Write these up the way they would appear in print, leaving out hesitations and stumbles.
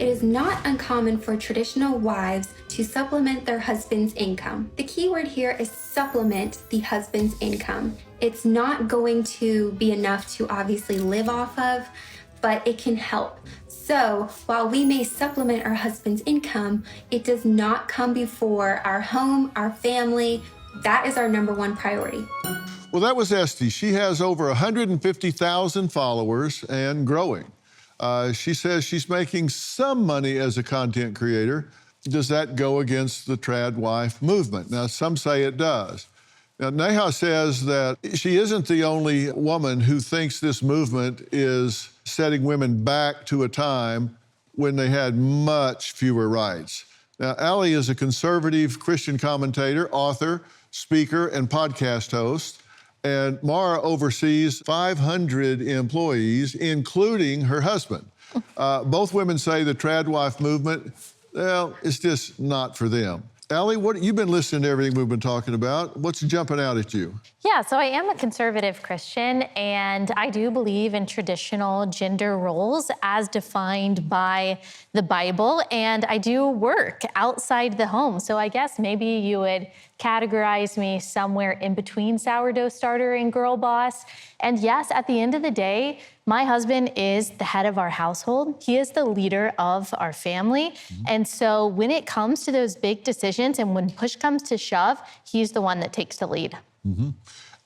It is not uncommon for traditional wives to supplement their husband's income. The key word here is supplement the husband's income. It's not going to be enough to obviously live off of, but it can help. So while we may supplement our husband's income, it does not come before our home, our family. That is our number one priority. Well, that was Esty. She has over 150,000 followers and growing. She says she's making some money as a content creator. Does that go against the trad wife movement? Now, some say it does. Now, Neha says that she isn't the only woman who thinks this movement is setting women back to a time when they had much fewer rights. Now, Allie is a conservative Christian commentator, author, speaker, and podcast host. And Mara oversees 500 employees, including her husband. Both women say the trad wife movement, well, it's just not for them. Allie, you've been listening to everything we've been talking about. What's jumping out at you? Yeah, so I am a conservative Christian, and I do believe in traditional gender roles as defined by the Bible, and I do work outside the home. So I guess maybe you would categorize me somewhere in between sourdough starter and girl boss. And yes, at the end of the day, my husband is the head of our household. He is the leader of our family. Mm-hmm. And so when it comes to those big decisions and when push comes to shove, he's the one that takes the lead. Mm-hmm.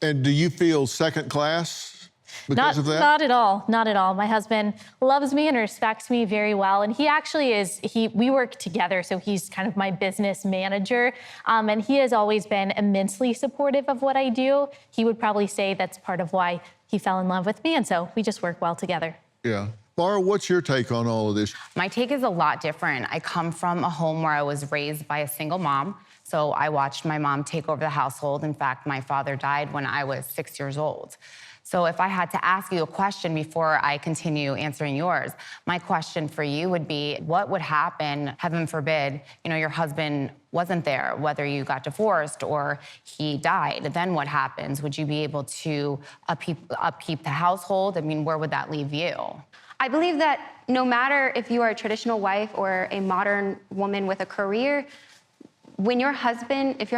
And do you feel second class because of that? Not at all, not at all. My husband loves me and respects me very well. And he actually is, we work together, so he's kind of my business manager. And he has always been immensely supportive of what I do. He would probably say that's part of why he fell in love with me. And so we just work well together. Yeah. Laura, what's your take on all of this? My take is a lot different. I come from a home where I was raised by a single mom. So I watched my mom take over the household. In fact, my father died when I was 6 years old. So if I had to ask you a question before I continue answering yours, my question for you would be, what would happen, heaven forbid, your husband wasn't there, whether you got divorced or he died, then what happens? Would you be able to upkeep the household? I mean, where would that leave you? I believe that no matter if you are a traditional wife or a modern woman with a career, if your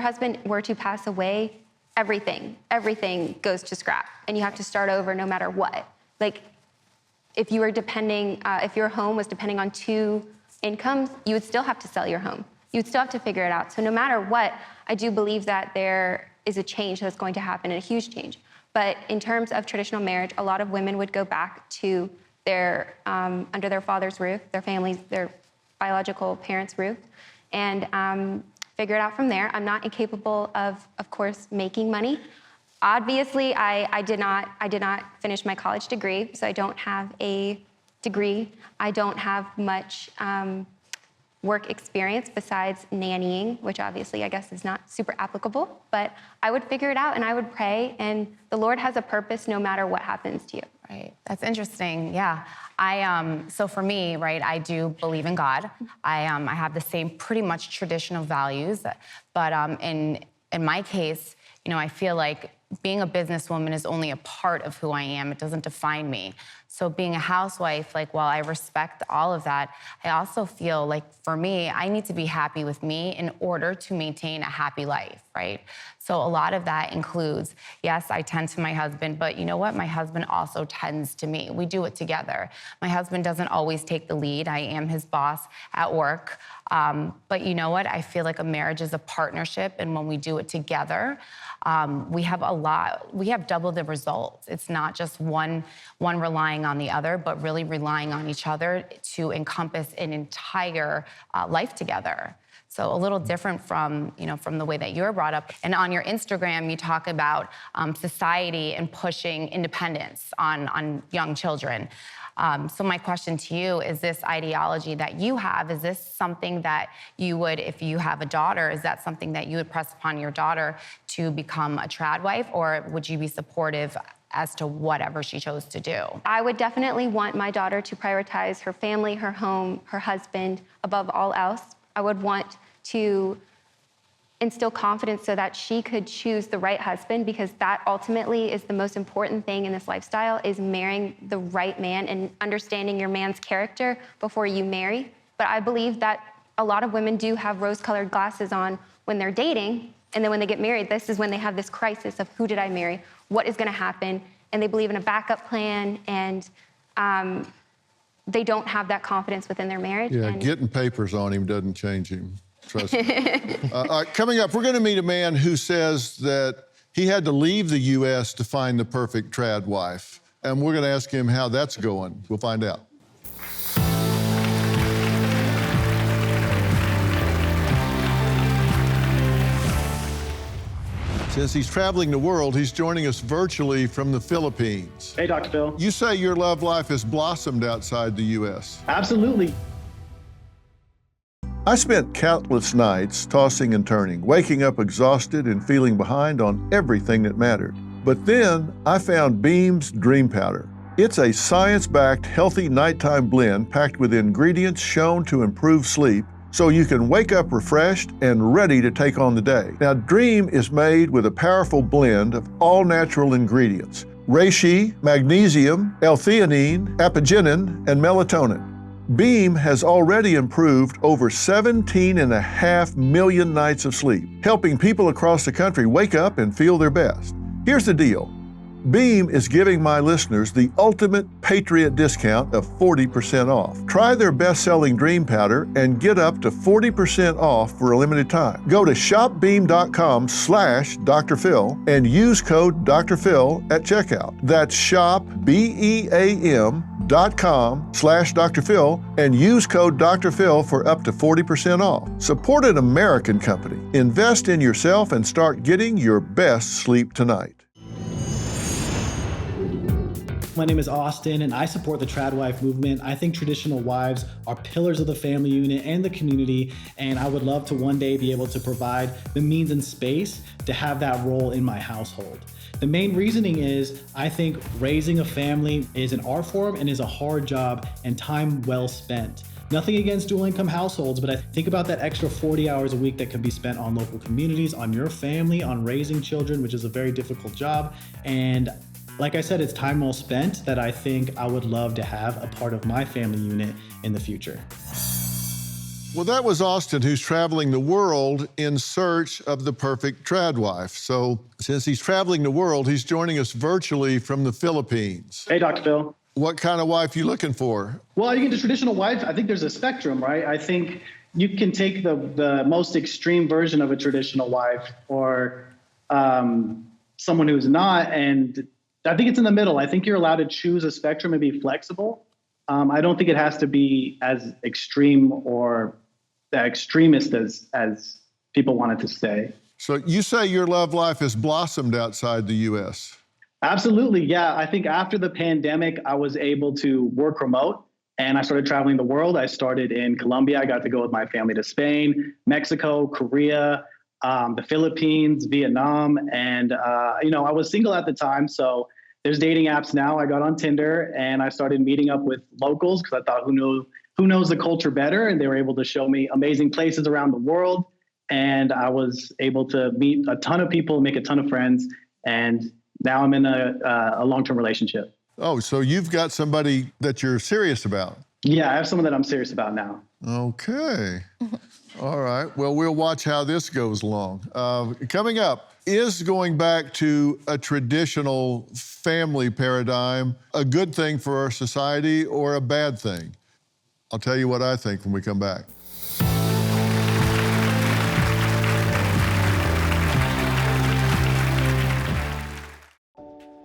husband were to pass away, everything goes to scrap, and you have to start over no matter what. Like, if you were if your home was depending on two incomes, you would still have to sell your home. You would still have to figure it out. So no matter what, I do believe that there is a change that's going to happen, and a huge change. But in terms of traditional marriage, a lot of women would go back to under their father's roof, their family's, their biological parents' roof, and figure it out from there. I'm not incapable of course, making money. Obviously, I did not finish my college degree, so I don't have a degree. I don't have much work experience besides nannying, which obviously I guess is not super applicable, but I would figure it out and I would pray, and the Lord has a purpose no matter what happens to you. Right, that's interesting, yeah. So for me, right, I do believe in God. I have the same pretty much traditional values, but in my case, I feel like being a businesswoman is only a part of who I am. It doesn't define me. So being a housewife, while I respect all of that, I also feel like for me, I need to be happy with me in order to maintain a happy life, right? So a lot of that includes, yes, I tend to my husband, but you know what? My husband also tends to me. We do it together. My husband doesn't always take the lead. I am his boss at work. But you know what? I feel like a marriage is a partnership, and when we do it together, we have double the results. It's not just one relying on the other, but really relying on each other to encompass an entire life together. So a little different from the way that you're brought up. And on your Instagram, you talk about society and pushing independence on young children. So my question to you is, this ideology that you have, is this something that you would, if you have a daughter, is that something that you would press upon your daughter to become a trad wife, or would you be supportive as to whatever she chose to do? I would definitely want my daughter to prioritize her family, her home, her husband above all else. I would want to instill confidence so that she could choose the right husband, because that ultimately is the most important thing in this lifestyle, is marrying the right man and understanding your man's character before you marry. But I believe that a lot of women do have rose-colored glasses on when they're dating, and then when they get married, this is when they have this crisis of who did I marry, what is gonna happen, and they believe in a backup plan, and they don't have that confidence within their marriage. Yeah, and getting papers on him doesn't change him. Trust me. All right, coming up, we're going to meet a man who says that he had to leave the U.S. to find the perfect trad wife. And we're going to ask him how that's going. We'll find out. Since he's traveling the world, he's joining us virtually from the Philippines. Hey, Dr. Phil. You say your love life has blossomed outside the U.S. Absolutely. I spent countless nights tossing and turning, waking up exhausted and feeling behind on everything that mattered. But then I found Beam's Dream Powder. It's a science-backed, healthy nighttime blend packed with ingredients shown to improve sleep, so you can wake up refreshed and ready to take on the day. Now, Dream is made with a powerful blend of all-natural ingredients: reishi, magnesium, L-theanine, apigenin, and melatonin. Beam has already improved over 17.5 million nights of sleep, helping people across the country wake up and feel their best. Here's the deal. Beam is giving my listeners the ultimate Patriot discount of 40% off. Try their best-selling Dream Powder and get up to 40% off for a limited time. Go to shopbeam.com/Dr. Phil and use code Dr. Phil at checkout. That's shopbeam.com/Dr. Phil and use code Dr. Phil for up to 40% off. Support an American company. Invest in yourself and start getting your best sleep tonight. My name is Austin, and I support the trad wife movement. I think traditional wives are pillars of the family unit and the community, and I would love to one day be able to provide the means and space to have that role in my household. The main reasoning is I think raising a family is an art form and is a hard job and time well spent. Nothing against dual income households, but I think about that extra 40 hours a week that can be spent on local communities, on your family, on raising children, which is a very difficult job. And like I said, it's time well spent that I think I would love to have a part of my family unit in the future. Well, that was Austin, who's traveling the world in search of the perfect trad wife. So since he's traveling the world, he's joining us virtually from the Philippines. Hey, Dr. Phil. What kind of wife you looking for? Well, you get the traditional wife. I think there's a spectrum, right? I think you can take the most extreme version of a traditional wife or someone who's not, and I think it's in the middle. I think you're allowed to choose a spectrum and be flexible. I don't think it has to be as extreme or extremist as people want it to stay. So you say your love life has blossomed outside the U.S. Absolutely, yeah. I think after the pandemic, I was able to work remote and I started traveling the world. I started in Colombia. I got to go with my family to Spain, Mexico, Korea, the Philippines, Vietnam, and I was single at the time, so there's dating apps now. I got on Tinder and I started meeting up with locals because I thought, who knows the culture better, and they were able to show me amazing places around the world, and I was able to meet a ton of people, make a ton of friends, and now I'm in a long-term relationship. Oh, so you've got somebody that you're serious about? Yeah, I have someone that I'm serious about now. Okay. All right. Well, we'll watch how this goes along. Coming up, is going back to a traditional family paradigm a good thing for our society or a bad thing? I'll tell you what I think when we come back.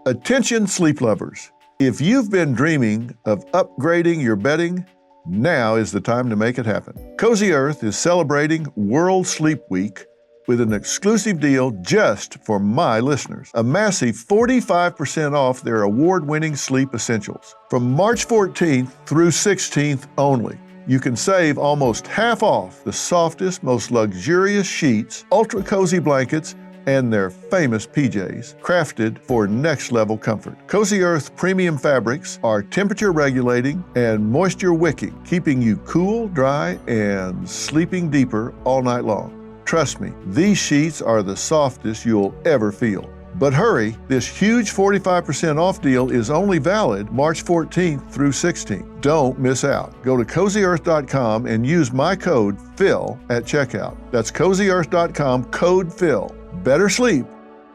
Attention sleep lovers. If you've been dreaming of upgrading your bedding, now is the time to make it happen. Cozy Earth is celebrating World Sleep Week with an exclusive deal just for my listeners. A massive 45% off their award-winning sleep essentials. From March 14th through 16th only. You can save almost half off the softest, most luxurious sheets, ultra cozy blankets, and their famous PJs, crafted for next-level comfort. Cozy Earth premium fabrics are temperature-regulating and moisture-wicking, keeping you cool, dry, and sleeping deeper all night long. Trust me, these sheets are the softest you'll ever feel. But hurry, this huge 45% off deal is only valid March 14th through 16th. Don't miss out. Go to CozyEarth.com and use my code PHIL at checkout. That's CozyEarth.com, code PHIL. Better sleep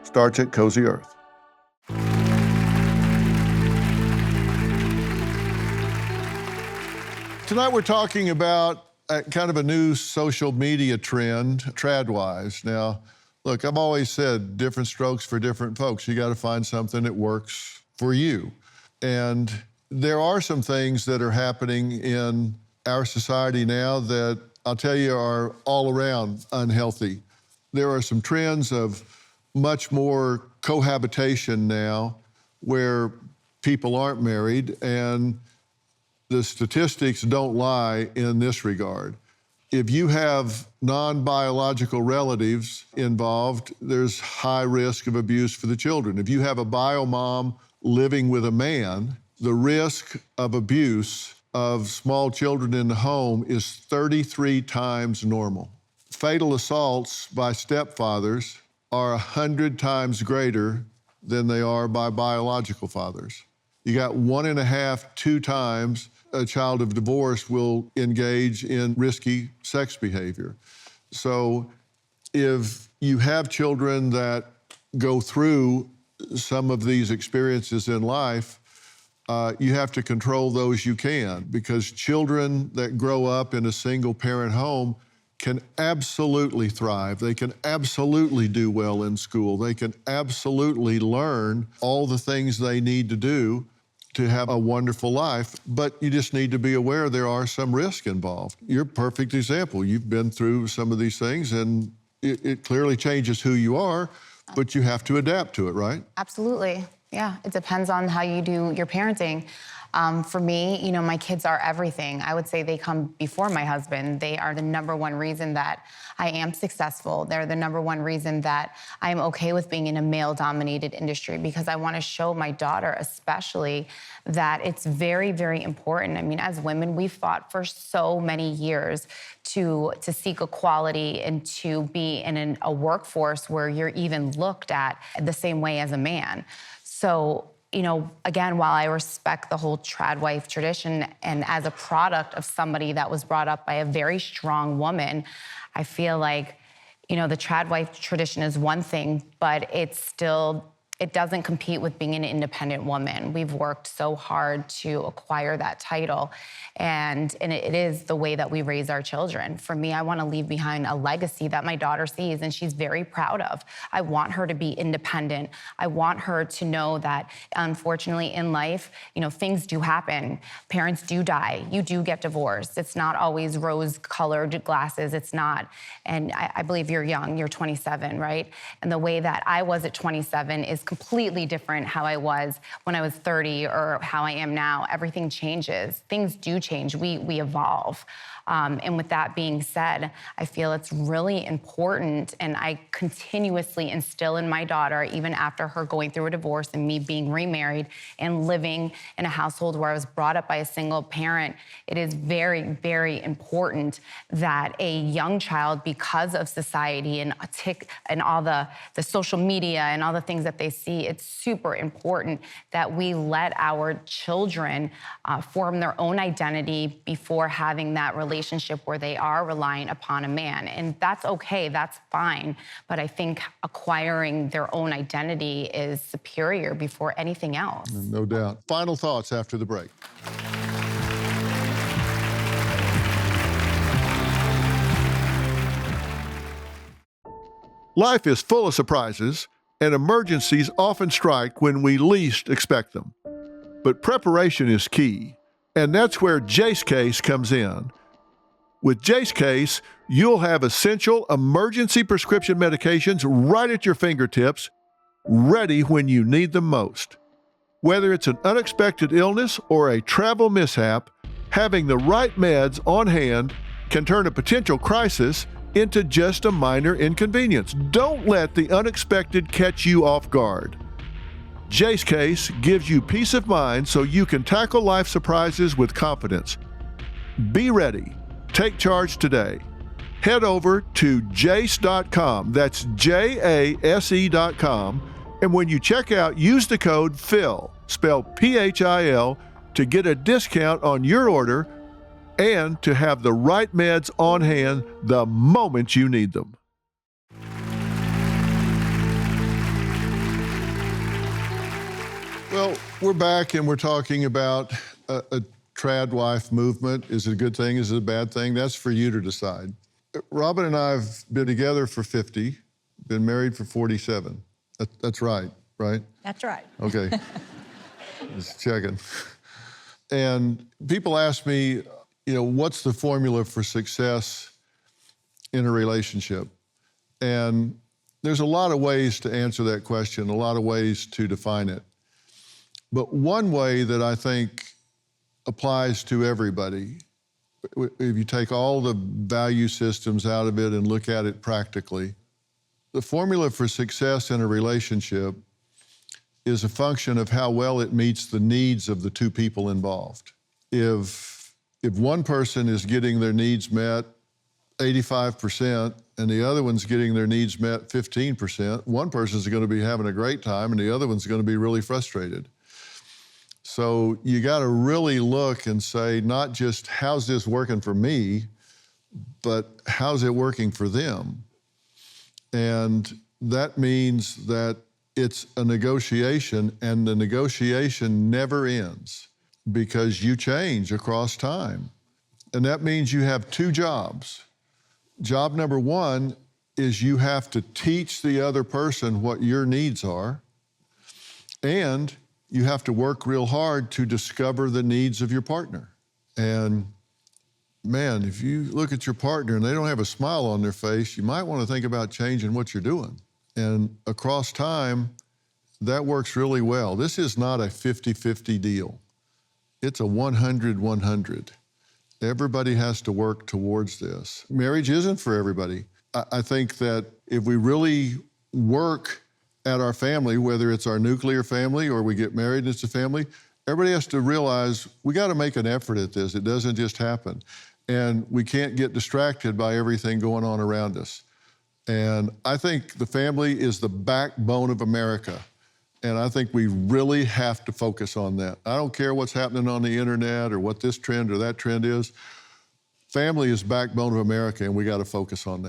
starts at Cozy Earth. Tonight we're talking about kind of a new social media trend, TradWise. Now, look, I've always said different strokes for different folks. You got to find something that works for you. And there are some things that are happening in our society now that I'll tell you are all around unhealthy. There are some trends of much more cohabitation now where people aren't married, and the statistics don't lie in this regard. If you have non-biological relatives involved, there's high risk of abuse for the children. If you have a bio mom living with a man, the risk of abuse of small children in the home is 33 times normal. Fatal assaults by stepfathers are 100 times greater than they are by biological fathers. You got 1.5, 2 times a child of divorce will engage in risky sex behavior. So if you have children that go through some of these experiences in life, you have to control those you can, because children that grow up in a single parent home can absolutely thrive. They can absolutely do well in school. They can absolutely learn all the things they need to do to have a wonderful life, but you just need to be aware there are some risk involved. You're a perfect example. You've been through some of these things, and it clearly changes who you are, but you have to adapt to it, right? Absolutely. Yeah, it depends on how you do your parenting. For me, you know, my kids are everything. I would say they come before my husband. They are the number one reason that I am successful. They're the number one reason that I am okay with being in a male-dominated industry, because I want to show my daughter especially that it's very, very important. I mean, as women, we've fought for so many years to seek equality and to be in a workforce where you're even looked at the same way as a man. So, you know, again, while I respect the whole TradWife tradition, and as a product of somebody that was brought up by a very strong woman, I feel like, you know, the TradWife tradition is one thing, but it doesn't compete with being an independent woman. We've worked so hard to acquire that title, and it is the way that we raise our children. For me, I want to leave behind a legacy that my daughter sees and she's very proud of. I want her to be independent. I want her to know that, unfortunately, in life, you know, things do happen. Parents do die. You do get divorced. It's not always rose-colored glasses. It's not. And I believe you're young. You're 27, right? And the way that I was at 27 is completely different how I was when I was 30 or how I am now. Everything changes. Things do change. We evolve. And with that being said, I feel it's really important, and I continuously instill in my daughter, even after her going through a divorce and me being remarried and living in a household where I was brought up by a single parent, it is very, very important that a young child, because of society and all the social media and all the things that they see, it's super important that we let our children form their own identity before having that relationship where they are relying upon a man. And that's okay, that's fine. But I think acquiring their own identity is superior before anything else. No doubt. Final thoughts after the break. Life is full of surprises, and emergencies often strike when we least expect them. But preparation is key, and that's where Jace Case comes in. With Jace Case, you'll have essential emergency prescription medications right at your fingertips, ready when you need them most. Whether it's an unexpected illness or a travel mishap, having the right meds on hand can turn a potential crisis into just a minor inconvenience. Don't let the unexpected catch you off guard. Jace Case gives you peace of mind so you can tackle life surprises with confidence. Be ready. Take charge today. Head over to jace.com, that's JASE.com, And when you check out, use the code PHIL, spelled P-H-I-L, to get a discount on your order and to have the right meds on hand the moment you need them. Well, we're back and we're talking about a trad wife movement. Is it a good thing? Is it a bad thing? That's for you to decide. Robin and I have been together for 50, been married for 47. That's right? That's right. Okay. Just checking. And people ask me, what's the formula for success in a relationship? And there's a lot of ways to answer that question, a lot of ways to define it. But one way that I think applies to everybody, if you take all the value systems out of it and look at it practically, the formula for success in a relationship is a function of how well it meets the needs of the two people involved. If one person is getting their needs met 85% and the other one's getting their needs met 15%, one person's going to be having a great time and the other one's going to be really frustrated. So you got to really look and say, not just how's this working for me, but how's it working for them? And that means that it's a negotiation, and the negotiation never ends because you change across time. And that means you have two jobs. Job number one is you have to teach the other person what your needs are, and you have to work real hard to discover the needs of your partner. And man, if you look at your partner and they don't have a smile on their face, you might want to think about changing what you're doing. And across time, that works really well. This is not a 50-50 deal. It's a 100-100. Everybody has to work towards this. Marriage isn't for everybody. I think that if we really work at our family, whether it's our nuclear family or we get married and it's a family, everybody has to realize we got to make an effort at this. It doesn't just happen. And we can't get distracted by everything going on around us. And I think the family is the backbone of America. And I think we really have to focus on that. I don't care what's happening on the internet or what this trend or that trend is. Family is backbone of America, and we got to focus on that.